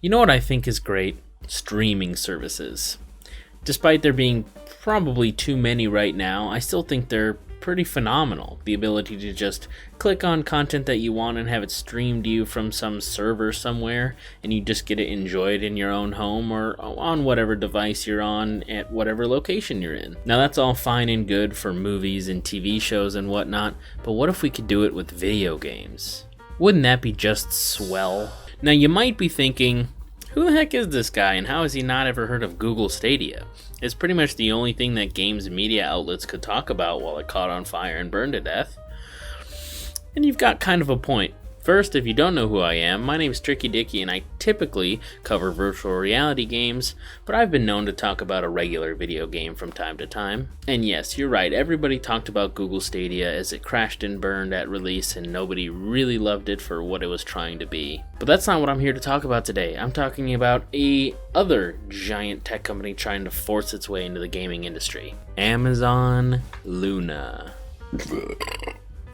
You know what I think is great? Streaming services. Despite there being probably too many right now, I still think they're pretty phenomenal. The ability to just click on content that you want and have it streamed to you from some server somewhere, and you just get it enjoyed in your own home or on whatever device you're on at whatever location you're in. Now that's all fine and good for movies and TV shows and whatnot, but what if we could do it with video games? Wouldn't that be just swell? Now you might be thinking, who the heck is this guy and how has he not ever heard of Google Stadia? It's pretty much the only thing that games media outlets could talk about while it caught on fire and burned to death. And you've got kind of a point. First, if you don't know who I am, my name is Trickey Dickey and I typically cover virtual reality games, but I've been known to talk about a regular video game from time to time. And yes, you're right, everybody talked about Google Stadia as it crashed and burned at release and nobody really loved it for what it was trying to be. But that's not what I'm here to talk about today. I'm talking about a other giant tech company trying to force its way into the gaming industry. Amazon Luna.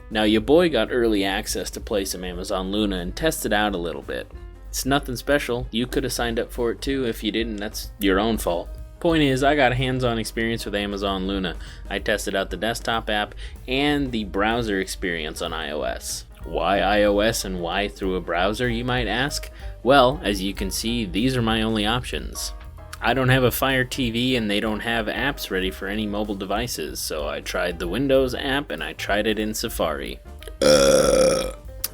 Now, your boy got early access to play some Amazon Luna and test it out a little bit. It's nothing special. You could have signed up for it too. If you didn't, that's your own fault. Point is, I got a hands-on experience with Amazon Luna. I tested out the desktop app and the browser experience on iOS. Why iOS and why through a browser, you might ask? Well, as you can see, these are my only options. I don't have a Fire TV and they don't have apps ready for any mobile devices, so I tried the Windows app and I tried it in Safari.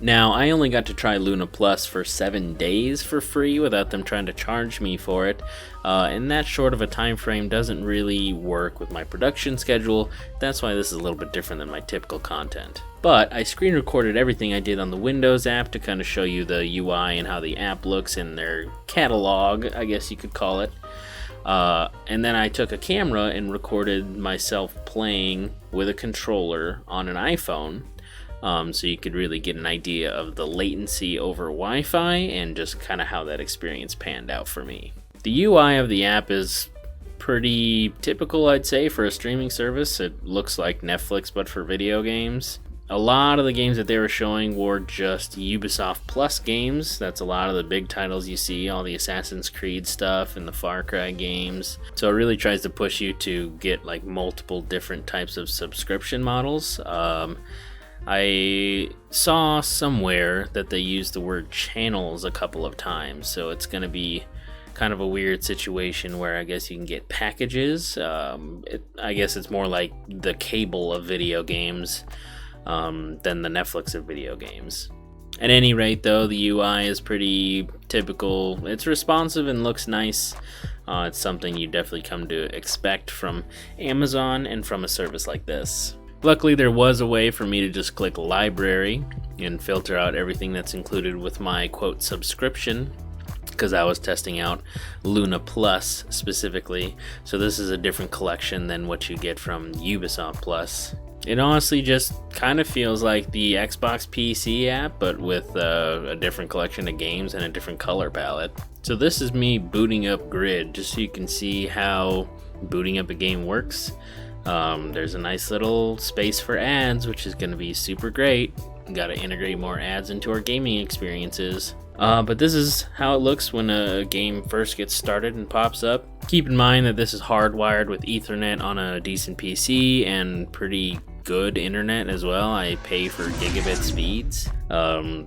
Now, I only got to try Luna Plus for 7 days for free without them trying to charge me for it, and that short of a time frame doesn't really work with my production schedule. That's why this is a little bit different than my typical content. But I screen recorded everything I did on the Windows app to kind of show you the UI and how the app looks in their catalog, I guess you could call it. And then I took a camera and recorded myself playing with a controller on an iPhone. So you could really get an idea of the latency over Wi-Fi and just kind of how that experience panned out for me. The UI of the app is pretty typical, I'd say, for a streaming service. It looks like Netflix, but for video games. A lot of the games that they were showing were just Ubisoft Plus games. That's a lot of the big titles you see, all the Assassin's Creed stuff and the Far Cry games. So it really tries to push you to get like multiple different types of subscription models. I saw somewhere that they used the word channels a couple of times, so it's going to be kind of a weird situation where I guess you can get packages. I guess it's more like the cable of video games than the Netflix of video games. At any rate, though, the UI is pretty typical. It's responsive and looks nice. It's something you definitely come to expect from Amazon and from a service like this. Luckily, there was a way for me to just click library and filter out everything that's included with my quote subscription, because I was testing out Luna Plus specifically. So this is a different collection than what you get from Ubisoft Plus. It honestly just kind of feels like the Xbox PC app, but with a different collection of games and a different color palette. So this is me booting up Grid, just so you can see how booting up a game works. There's a nice little space for ads, which is going to be super great. Got to integrate more ads into our gaming experiences. But this is how it looks when a game first gets started and pops up. Keep in mind that this is hardwired with Ethernet on a decent PC and pretty good internet as well. I pay for gigabit speeds.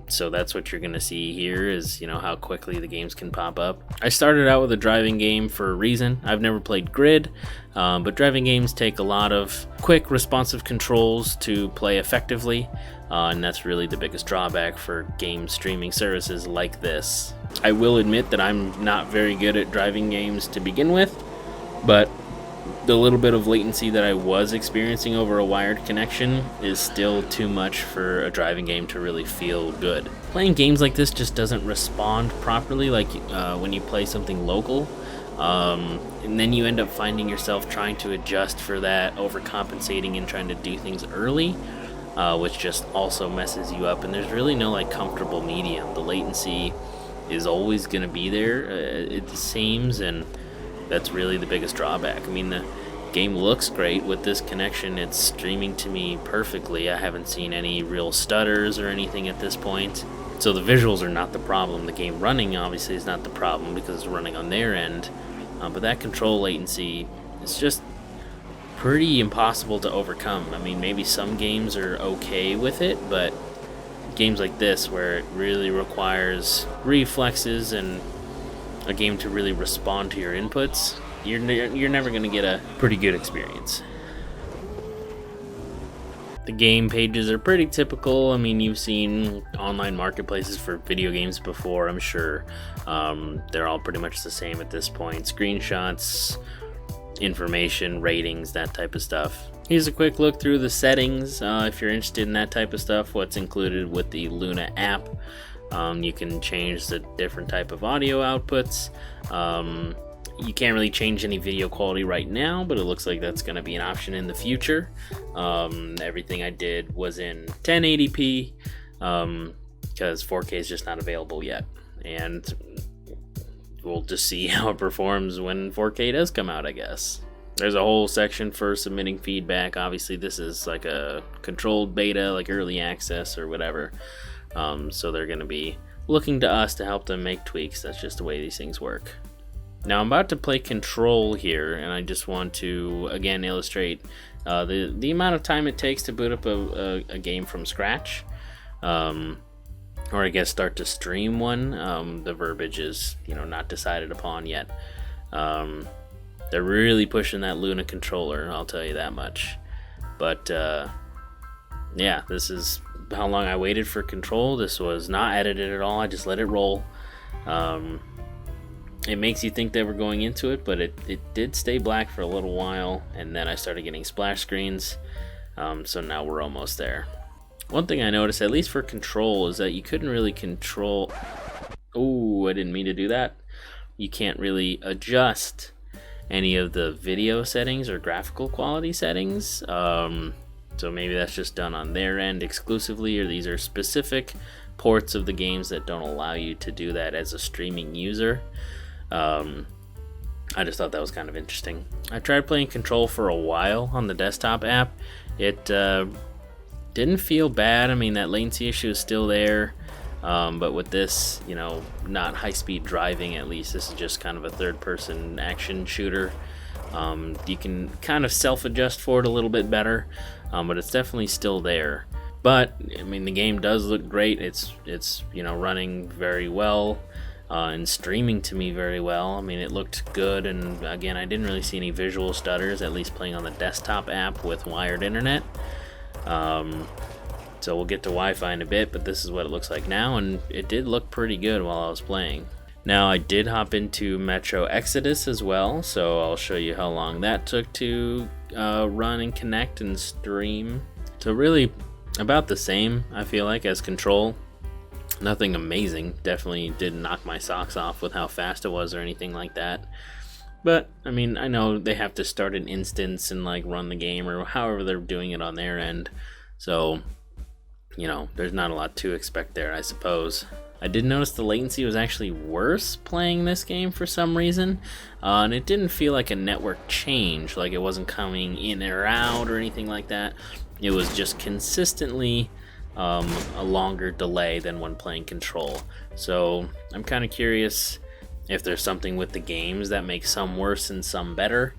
So that's what you're gonna see here is, how quickly the games can pop up. I started out with a driving game for a reason. I've never played Grid, but driving games take a lot of quick responsive controls to play effectively. And that's really the biggest drawback for game streaming services like this. I will admit that I'm not very good at driving games to begin with, but the little bit of latency that I was experiencing over a wired connection is still too much for a driving game to really feel good. Playing games like this just doesn't respond properly like when you play something local. And then you end up finding yourself trying to adjust for that, overcompensating and trying to do things early. Which just also messes you up, and there's really no comfortable medium. The latency is always going to be there, it seems, and that's really the biggest drawback. I mean, the game looks great with this connection. It's streaming to me perfectly. I haven't seen any real stutters or anything at this point. So the visuals are not the problem. The game running obviously is not the problem because it's running on their end. But that control latency is just pretty impossible to overcome. I mean, maybe some games are okay with it, but games like this where it really requires reflexes and a game to really respond to your inputs, you're never going to get a pretty good experience. The game pages are pretty typical. I mean, you've seen online marketplaces for video games before, I'm sure. They're all pretty much the same at this point. Screenshots, information, ratings, that type of stuff. Here's a quick look through the settings. If you're interested in that type of stuff, what's included with the Luna app. You can change the different type of audio outputs. You can't really change any video quality right now, but it looks like that's going to be an option in the future. Everything I did was in 1080p because 4K is just not available yet. And we'll just see how it performs when 4K does come out, I guess. There's a whole section for submitting feedback. Obviously, this is like a controlled beta, like early access or whatever. So they're going to be looking to us to help them make tweaks. That's just the way these things work. Now I'm about to play Control here, and I just want to again illustrate the amount of time it takes to boot up a game from scratch, or I guess start to stream one. The verbiage is not decided upon yet. They're really pushing that Luna controller, I'll tell you that much. But yeah, this is how long I waited for Control. This was not edited at all. I just let it roll. It makes you think they were going into it, but it did stay black for a little while, and then I started getting splash screens. So now we're almost there. One thing I noticed, at least for Control, is that you couldn't really control... Oh, I didn't mean to do that. You can't really adjust any of the video settings or graphical quality settings. So maybe that's just done on their end exclusively, or these are specific ports of the games that don't allow you to do that as a streaming user. I just thought that was kind of interesting. I tried playing Control for a while on the desktop app. It didn't feel bad. I mean, that latency issue is still there. But with this, not high-speed driving, at least, this is just kind of a third-person action shooter. You can kind of self-adjust for it a little bit better, but it's definitely still there. But I mean, the game does look great. It's running very well and streaming to me very well. I mean, it looked good, and again, I didn't really see any visual stutters, at least playing on the desktop app with wired internet. So we'll get to Wi-Fi in a bit, but this is what it looks like now, and it did look pretty good while I was playing. Now, I did hop into Metro Exodus as well, so I'll show you how long that took to run and connect and stream. So really about the same, I feel like, as Control. Nothing amazing. Definitely didn't knock my socks off with how fast it was or anything like that. But, I mean, I know they have to start an instance and run the game or however they're doing it on their end. So, there's not a lot to expect there, I suppose. I did notice the latency was actually worse playing this game for some reason. And it didn't feel like a network change, like it wasn't coming in or out or anything like that. It was just consistently a longer delay than when playing Control. So I'm kind of curious if there's something with the games that makes some worse and some better,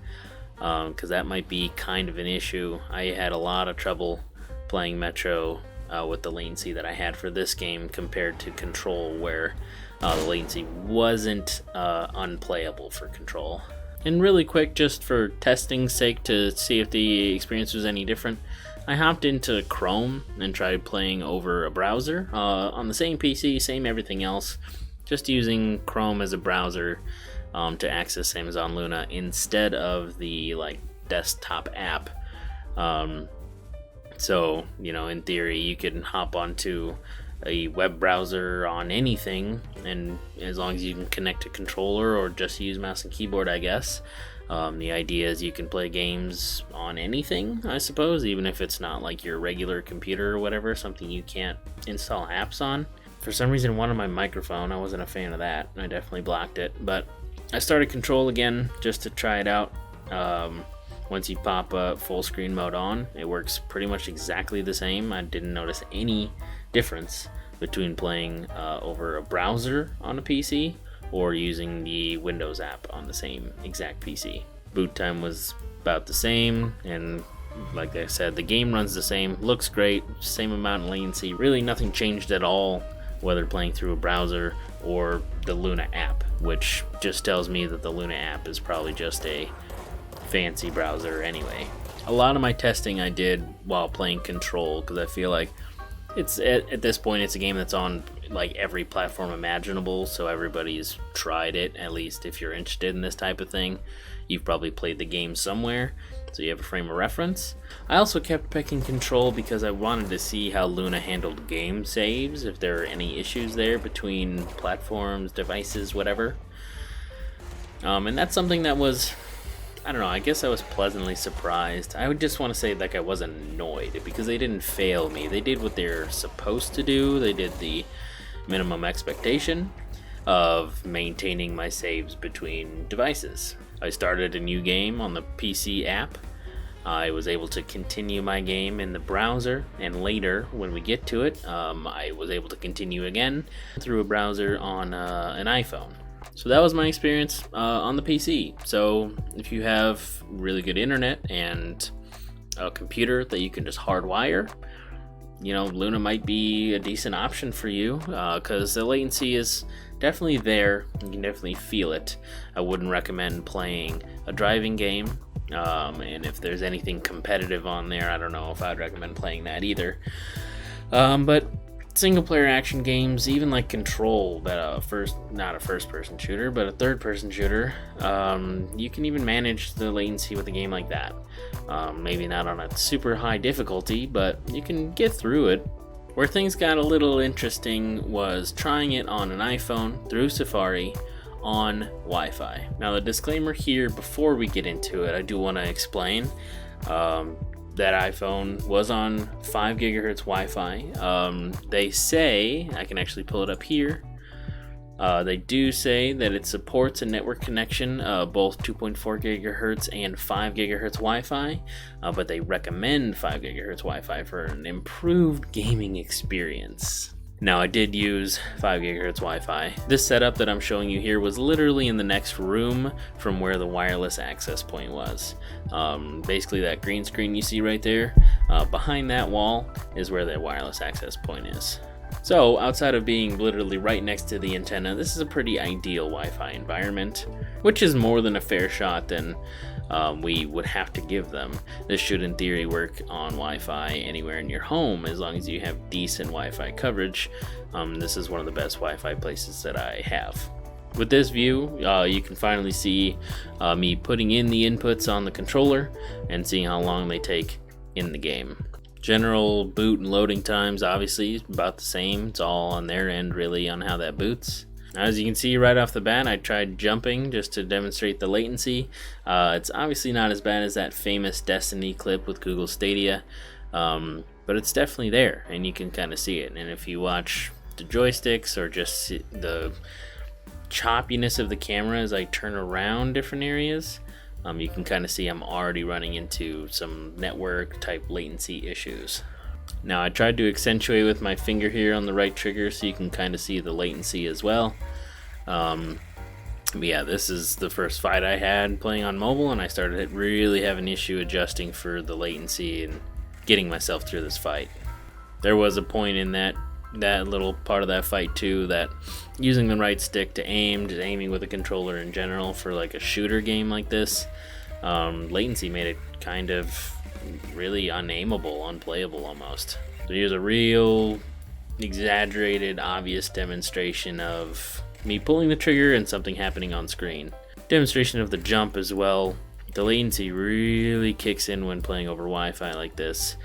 because that might be kind of an issue. I had a lot of trouble playing Metro with the latency that I had for this game compared to Control, where the latency wasn't unplayable for Control. And really quick, just for testing's sake to see if the experience was any different, I hopped into Chrome and tried playing over a browser on the same PC, same everything else, just using Chrome as a browser to access Amazon Luna instead of the desktop app. So, in theory, you can hop onto a web browser on anything, and as long as you can connect a controller or just use mouse and keyboard, I guess. The idea is you can play games on anything, I suppose, even if it's not your regular computer or whatever, something you can't install apps on. For some reason, one on my microphone, I wasn't a fan of that. I definitely blocked it, but I started Control again just to try it out. Once you pop full screen mode on, it works pretty much exactly the same. I didn't notice any difference between playing over a browser on a PC or using the Windows app on the same exact PC. Boot time was about the same, and like I said, the game runs the same, looks great, same amount of latency. Really nothing changed at all, whether playing through a browser or the Luna app, which just tells me that the Luna app is probably just a fancy browser anyway. A lot of my testing I did while playing Control, because I feel like it's at this point it's a game that's on like every platform imaginable, so everybody's tried it. At least if you're interested in this type of thing, you've probably played the game somewhere, so you have a frame of reference. I also kept picking Control because I wanted to see how Luna handled game saves, if there are any issues there between platforms, devices, whatever. And that's something that was, I don't know, I guess I was pleasantly surprised. I would just want to say like I wasn't annoyed, because they didn't fail me. They did what they're supposed to do. They did the minimum expectation of maintaining my saves between devices. I started a new game on the PC app. I was able to continue my game in the browser, and later, when we get to it, I was able to continue again through a browser on an iPhone. So that was my experience on the PC. So if you have really good internet and a computer that you can just hardwire, you know, Luna might be a decent option for you, because the latency is definitely there. You can definitely feel it. I wouldn't recommend playing a driving game, and if there's anything competitive on there, I don't know if I'd recommend playing that either. But single player action games, even like Control, that not a first person shooter, but a third person shooter, you can even manage the latency with a game like that. Maybe not on a super high difficulty, but you can get through it. Where things got a little interesting was trying it on an iPhone through Safari on Wi-Fi. Now the disclaimer here before we get into it, I do want to explain that iPhone was on 5 gigahertz Wi-Fi. They say, I can actually pull it up here, they do say that it supports a network connection, both 2.4 gigahertz and 5 gigahertz Wi-Fi, but they recommend 5 gigahertz Wi-Fi for an improved gaming experience. Now, I did use 5 gigahertz Wi-Fi. This setup that I'm showing you here was literally in the next room from where the wireless access point was. Basically, that green screen you see right there, behind that wall is where the wireless access point is. So, outside of being literally right next to the antenna, this is a pretty ideal Wi-Fi environment, which is more than a fair shot than we would have to give them. This should in theory work on Wi-Fi anywhere in your home as long as you have decent Wi-Fi coverage. This is one of the best Wi-Fi places that I have. With this view, you can finally see me putting in the inputs on the controller and seeing how long they take in the game. General boot and loading times obviously about the same. It's all on their end really on how that boots. As you can see right off the bat, I tried jumping just to demonstrate the latency. It's obviously not as bad as that famous Destiny clip with Google Stadia, but it's definitely there, and you can kind of see it. And if you watch the joysticks or just see the choppiness of the camera as I turn around different areas, you can kind of see I'm already running into some network type latency issues. Now I tried to accentuate with my finger here on the right trigger so you can kind of see the latency as well. But yeah, this is the first fight I had playing on mobile, and I started really having an issue adjusting for the latency and getting myself through this fight. There was a point in that little part of that fight too that using the right stick to aim, just aiming with a controller in general for like a shooter game like this, latency made it kind of really unaimable, unplayable almost. So here's a real exaggerated, obvious demonstration of me pulling the trigger and something happening on screen. Demonstration of the jump as well. The latency really kicks in when playing over Wi-Fi like this.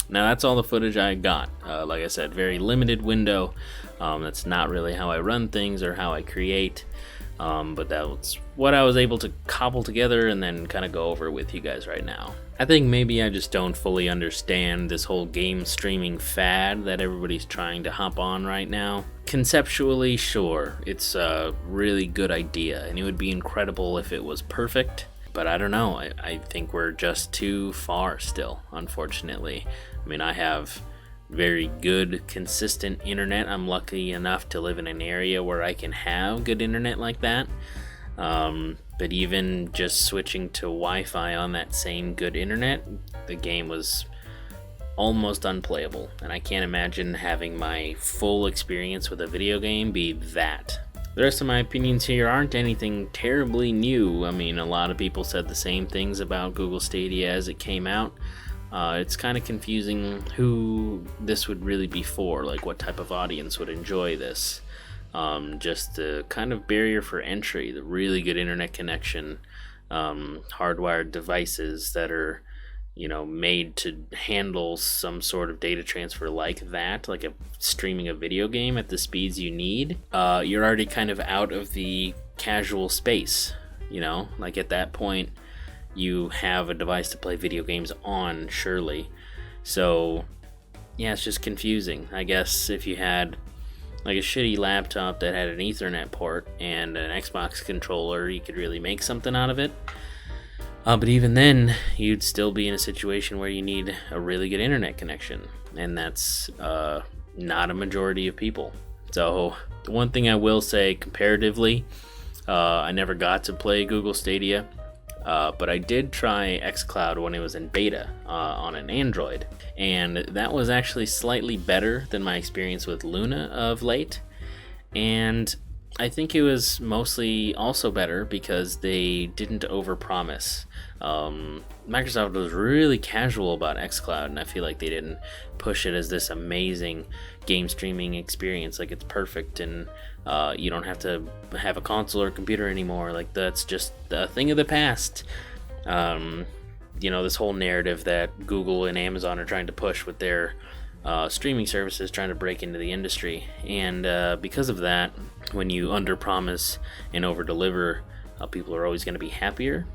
Now that's all the footage I got. Like I said, very limited window. That's not really how I run things or how I create. But that's what I was able to cobble together and then kind of go over with you guys right now. I think maybe I just don't fully understand this whole game streaming fad that everybody's trying to hop on right now. Conceptually, sure, it's a really good idea, and it would be incredible if it was perfect. But I don't know, I think we're just too far still, unfortunately. I mean, I have very good, consistent internet. I'm lucky enough to live in an area where I can have good internet like that. But even just switching to Wi-Fi on that same good internet, the game was almost unplayable, and I can't imagine having my full experience with a video game be that. The rest of my opinions here aren't anything terribly new. I mean, a lot of people said the same things about Google Stadia as it came out. It's kind of confusing who this would really be for, like what type of audience would enjoy this. Just the kind of barrier for entry, the really good internet connection, hardwired devices that are, made to handle some sort of data transfer like that, like streaming a video game at the speeds you need. You're already kind of out of the casual space, like at that point you have a device to play video games on, surely. So yeah, it's just confusing. I guess if you had like a shitty laptop that had an Ethernet port and an Xbox controller, you could really make something out of it. But even then, you'd still be in a situation where you need a really good internet connection, and that's not a majority of people. So the one thing I will say comparatively, I never got to play Google Stadia, but I did try xCloud when it was in beta on an Android, and that was actually slightly better than my experience with Luna of late. And I think it was mostly also better because they didn't overpromise. Microsoft was really casual about xCloud, and I feel like they didn't push it as this amazing game streaming experience, like it's perfect and you don't have to have a console or computer anymore, like that's just a thing of the past. This whole narrative that Google and Amazon are trying to push with their streaming services, trying to break into the industry. And because of that, when you underpromise and overdeliver, people are always going to be happier.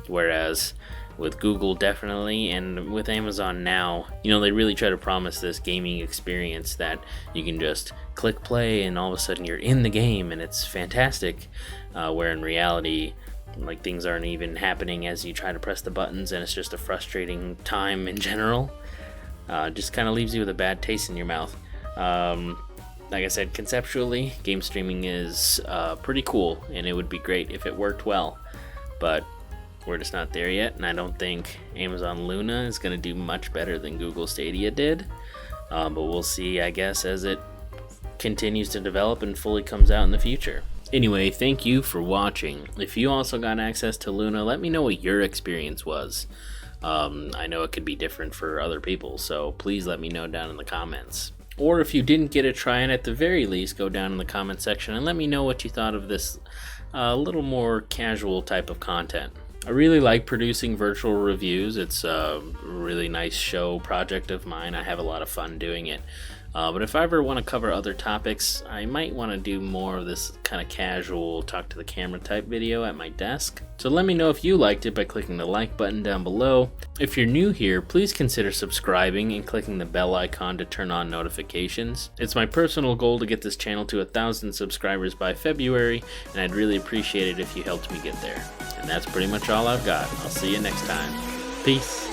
Whereas with Google, definitely, and with Amazon now, they really try to promise this gaming experience that you can just click play and all of a sudden you're in the game and it's fantastic. Where in reality, like, things aren't even happening as you try to press the buttons, and it's just a frustrating time in general. Just kind of leaves you with a bad taste in your mouth. Like I said, conceptually, game streaming is pretty cool, and it would be great if it worked well. But we're just not there yet, and I don't think Amazon Luna is going to do much better than Google Stadia did. But we'll see, I guess, as it continues to develop and fully comes out in the future. Anyway, thank you for watching. If you also got access to Luna, let me know what your experience was. I know it could be different for other people, so please let me know down in the comments. Or if you didn't get to try it, at the very least, go down in the comment section and let me know what you thought of this little more casual type of content. I really like producing virtual reviews. It's a really nice show project of mine. I have a lot of fun doing it. But if I ever want to cover other topics, I might want to do more of this kind of casual talk to the camera type video at my desk. So let me know if you liked it by clicking the like button down below. If you're new here, please consider subscribing and clicking the bell icon to turn on notifications. It's my personal goal to get this channel to 1,000 subscribers by February, and I'd really appreciate it if you helped me get there. And that's pretty much all I've got. I'll see you next time. Peace.